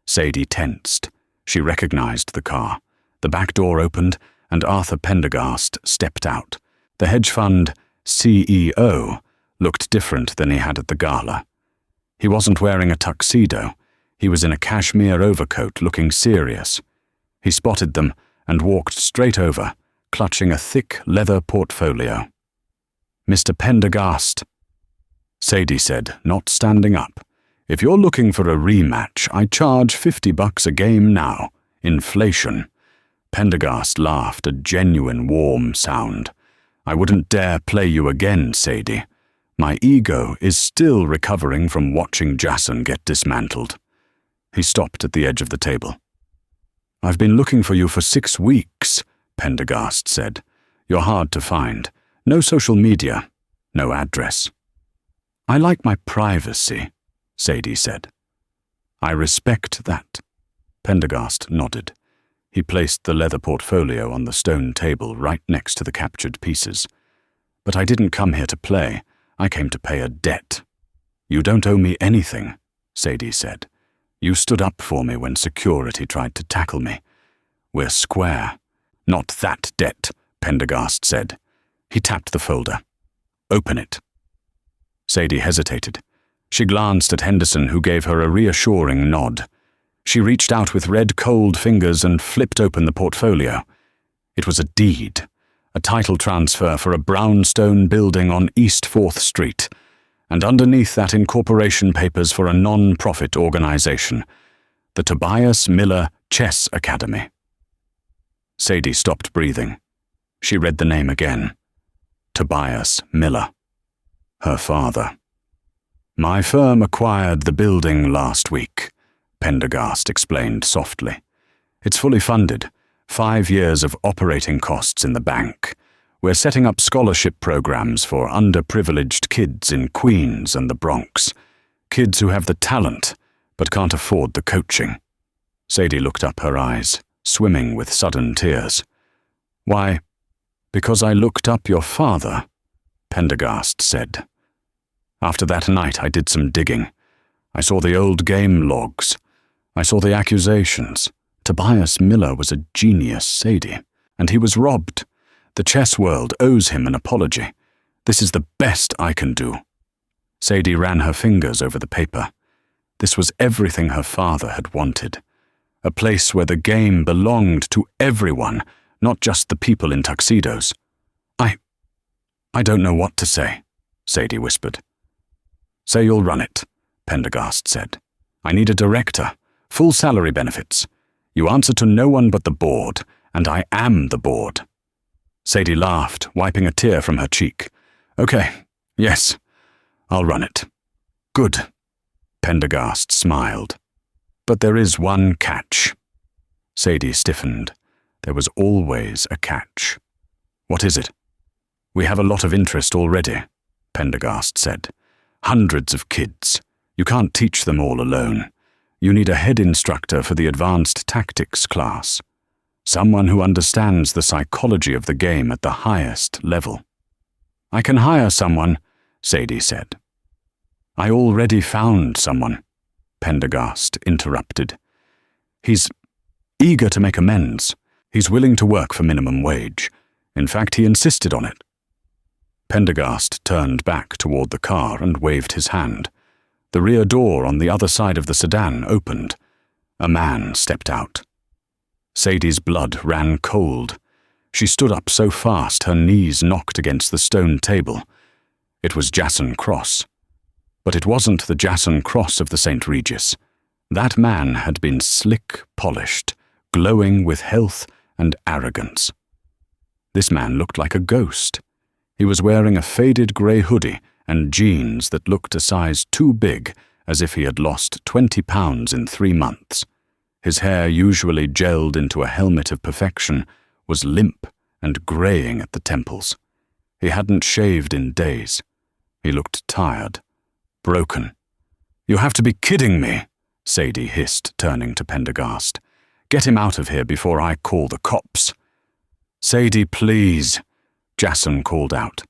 Sadie tensed. She recognized the car. The back door opened, and Arthur Pendergast stepped out. The hedge fund CEO looked different than he had at the gala. He wasn't wearing a tuxedo. He was in a cashmere overcoat, looking serious. He spotted them and walked straight over, clutching a thick leather portfolio. "Mr. Pendergast," Sadie said, not standing up. "If you're looking for a rematch, I charge $50 a game now. Inflation." Pendergast laughed, a genuine warm sound. "I wouldn't dare play you again, Sadie. My ego is still recovering from watching Jason get dismantled." He stopped at the edge of the table. "I've been looking for you for 6 weeks, Pendergast said. "You're hard to find. No social media, no address." "I like my privacy," Sadie said. "I respect that." Pendergast nodded. He placed the leather portfolio on the stone table right next to the captured pieces. "But I didn't come here to play. I came to pay a debt." "You don't owe me anything," Sadie said. "You stood up for me when security tried to tackle me. We're square." "Not that debt," Pendergast said. He tapped the folder. "Open it." Sadie hesitated. She glanced at Henderson, who gave her a reassuring nod. She reached out with red, cold fingers and flipped open the portfolio. It was a deed, a title transfer for a brownstone building on East 4th Street, and underneath that incorporation papers for a non-profit organization, the Tobias Miller Chess Academy. Sadie stopped breathing. She read the name again. Tobias Miller. Her father. "My firm acquired the building last week," Pendergast explained softly. "It's fully funded, 5 years of operating costs in the bank. We're setting up scholarship programs for underprivileged kids in Queens and the Bronx. Kids who have the talent, but can't afford the coaching." Sadie looked up, her eyes swimming with sudden tears. "Why, because I looked up your father," Pendergast said. "After that night I did some digging. I saw the old game logs. I saw the accusations. Tobias Miller was a genius, Sadie, and he was robbed. The chess world owes him an apology. This is the best I can do." Sadie ran her fingers over the paper. This was everything her father had wanted. A place where the game belonged to everyone, not just the people in tuxedos. I don't know what to say," Sadie whispered. "Say you'll run it," Pendergast said. "I need a director, full salary benefits. You answer to no one but the board, and I am the board." Sadie laughed, wiping a tear from her cheek. "Okay, yes, I'll run it." "Good," Pendergast smiled. "But there is one catch." Sadie stiffened. There was always a catch. "What is it?" "We have a lot of interest already," Pendergast said. "Hundreds of kids. You can't teach them all alone. You need a head instructor for the advanced tactics class. Someone who understands the psychology of the game at the highest level." "I can hire someone," Sadie said. "I already found someone," Pendergast interrupted. "He's eager to make amends. He's willing to work for minimum wage. In fact, he insisted on it." Pendergast turned back toward the car and waved his hand. The rear door on the other side of the sedan opened. A man stepped out. Sadie's blood ran cold. She stood up so fast her knees knocked against the stone table. It was Jason Cross. But it wasn't the Jason Cross of the St. Regis. That man had been slick, polished, glowing with health and arrogance. This man looked like a ghost. He was wearing a faded grey hoodie and jeans that looked a size too big, as if he had lost 20 pounds in 3 months. His hair, usually gelled into a helmet of perfection, was limp and greying at the temples. He hadn't shaved in days. He looked tired, broken. "You have to be kidding me," Sadie hissed, turning to Pendergast. "Get him out of here before I call the cops." "Sadie, please," Jason called out.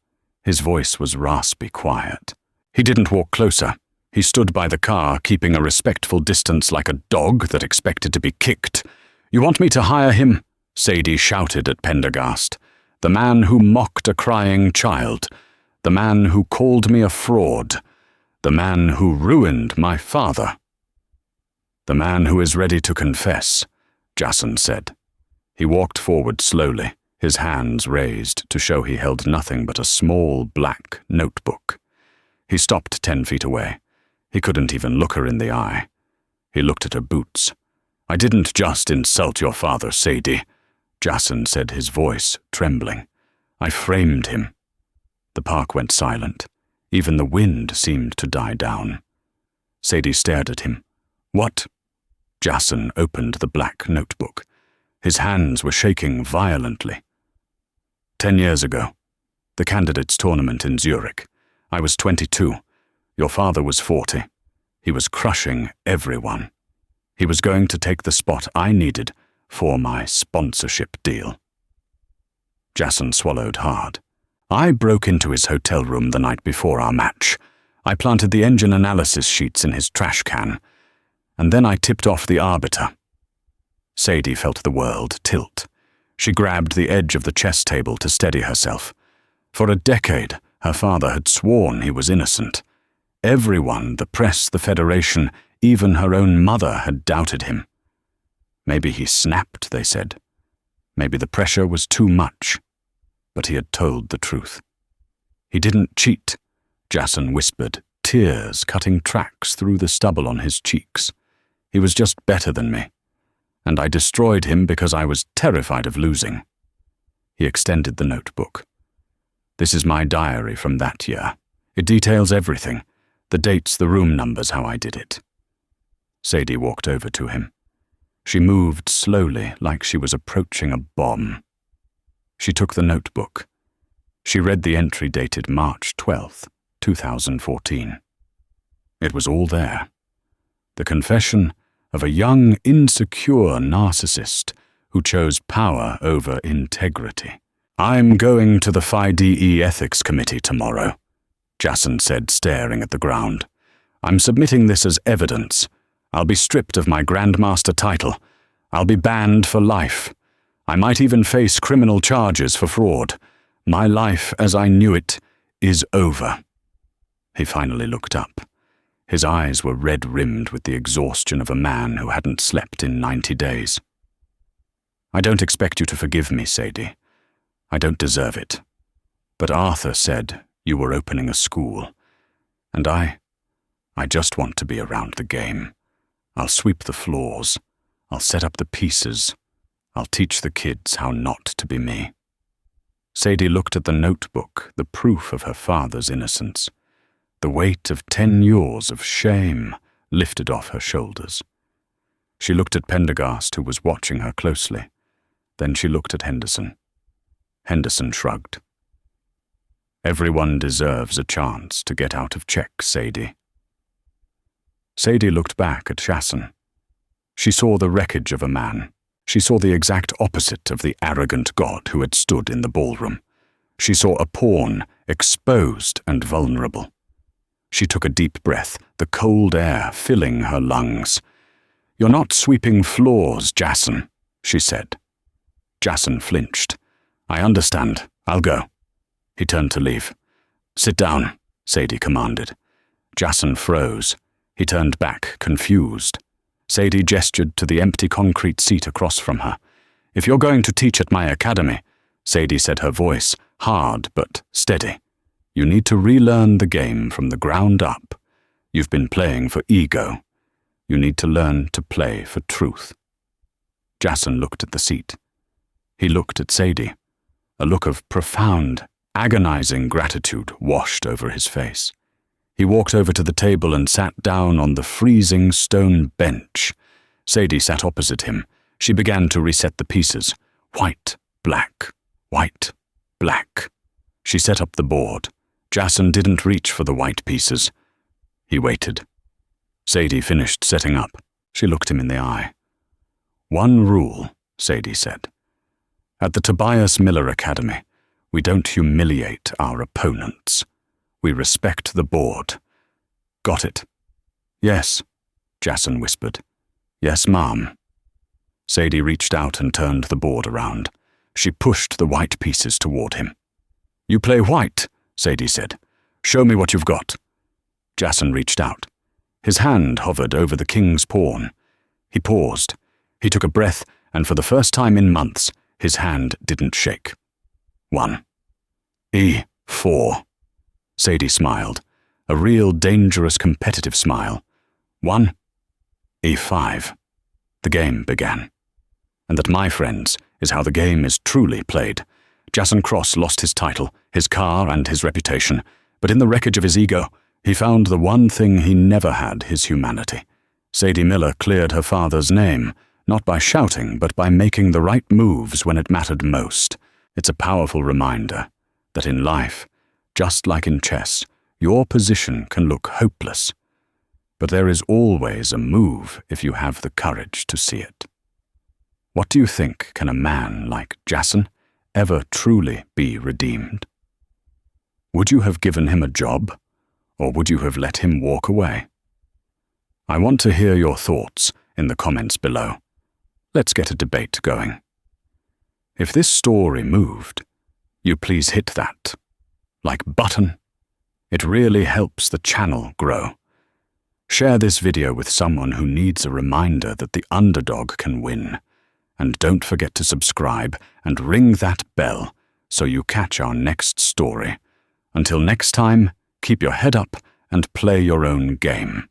His voice was raspy quiet. He didn't walk closer. He stood by the car, keeping a respectful distance like a dog that expected to be kicked. "You want me to hire him?" Sadie shouted at Pendergast. "The man who mocked a crying child. The man who called me a fraud. The man who ruined my father." "The man who is ready to confess," Jason said. He walked forward slowly, his hands raised to show he held nothing but a small black notebook. He stopped 10 feet away. He couldn't even look her in the eye. He looked at her boots. "I didn't just insult your father, Sadie," Jason said, his voice trembling. "I framed him." The park went silent. Even the wind seemed to die down. Sadie stared at him. "What?" Jason opened the black notebook. His hands were shaking violently. 10 years ago, the candidates' tournament in Zurich. I was 22. Your father was 40. He was crushing everyone. He was going to take the spot I needed for my sponsorship deal. Jason swallowed hard. "I broke into his hotel room the night before our match. I planted the engine analysis sheets in his trash can. And then I tipped off the arbiter." Sadie felt the world tilt. She grabbed the edge of the chess table to steady herself. For a decade, her father had sworn he was innocent. Everyone, the press, the Federation, even her own mother had doubted him. Maybe he snapped, they said. Maybe the pressure was too much. But he had told the truth. "He didn't cheat," Jason whispered, tears cutting tracks through the stubble on his cheeks. "He was just better than me. And I destroyed him because I was terrified of losing." He extended the notebook. "This is my diary from that year. It details everything. The dates, the room numbers, how I did it." Sadie walked over to him. She moved slowly, like she was approaching a bomb. She took the notebook. She read the entry dated March 12th, 2014. It was all there. The confession of a young, insecure narcissist who chose power over integrity. "I'm going to the Phi DE Ethics Committee tomorrow," Jason said, staring at the ground. "I'm submitting this as evidence. I'll be stripped of my Grandmaster title. I'll be banned for life. I might even face criminal charges for fraud. My life, as I knew it, is over." He finally looked up. His eyes were red-rimmed with the exhaustion of a man who hadn't slept in 90 days. "I don't expect you to forgive me, Sadie. I don't deserve it. But Arthur said you were opening a school. And I just want to be around the game. I'll sweep the floors. I'll set up the pieces. I'll teach the kids how not to be me." Sadie looked at the notebook, the proof of her father's innocence. The weight of 10 years of shame lifted off her shoulders. She looked at Pendergast, who was watching her closely. Then she looked at Henderson. Henderson shrugged. "Everyone deserves a chance to get out of check, Sadie." Sadie looked back at Jason. She saw the wreckage of a man. She saw the exact opposite of the arrogant god who had stood in the ballroom. She saw a pawn, exposed and vulnerable. She took a deep breath, the cold air filling her lungs. "You're not sweeping floors, Jason," she said. Jason flinched. "I understand. I'll go." He turned to leave. "Sit down," Sadie commanded. Jason froze. He turned back, confused. Sadie gestured to the empty concrete seat across from her. "If you're going to teach at my academy," Sadie said, her voice hard but steady, "you need to relearn the game from the ground up. You've been playing for ego. You need to learn to play for truth." Jason looked at the seat. He looked at Sadie. A look of profound, agonizing gratitude washed over his face. He walked over to the table and sat down on the freezing stone bench. Sadie sat opposite him. She began to reset the pieces. White, black, white, black. She set up the board. Jason didn't reach for the white pieces. He waited. Sadie finished setting up. She looked him in the eye. "One rule," Sadie said. "At the Tobias Miller Academy, we don't humiliate our opponents. We respect the board." "Got it?" "Yes," Jason whispered. "Yes, ma'am." Sadie reached out and turned the board around. She pushed the white pieces toward him. "You play white," Sadie said. "Show me what you've got." Jason reached out. His hand hovered over the king's pawn. He paused. He took a breath, and for the first time in months, his hand didn't shake. 1. E4. Sadie smiled, a real dangerous competitive smile. 1. E5. The game began. And that, my friends, is how the game is truly played. Jason Cross lost his title, his car, and his reputation, but in the wreckage of his ego, he found the one thing he never had, his humanity. Sadie Miller cleared her father's name, not by shouting, but by making the right moves when it mattered most. It's a powerful reminder that in life, just like in chess, your position can look hopeless. But there is always a move if you have the courage to see it. What do you think, can a man like Jason ever truly be redeemed? Would you have given him a job, or would you have let him walk away? I want to hear your thoughts in the comments below. Let's get a debate going. If this story moved, you please hit that like button. It really helps the channel grow. Share this video with someone who needs a reminder that the underdog can win. And don't forget to subscribe and ring that bell so you catch our next story. Until next time, keep your head up and play your own game.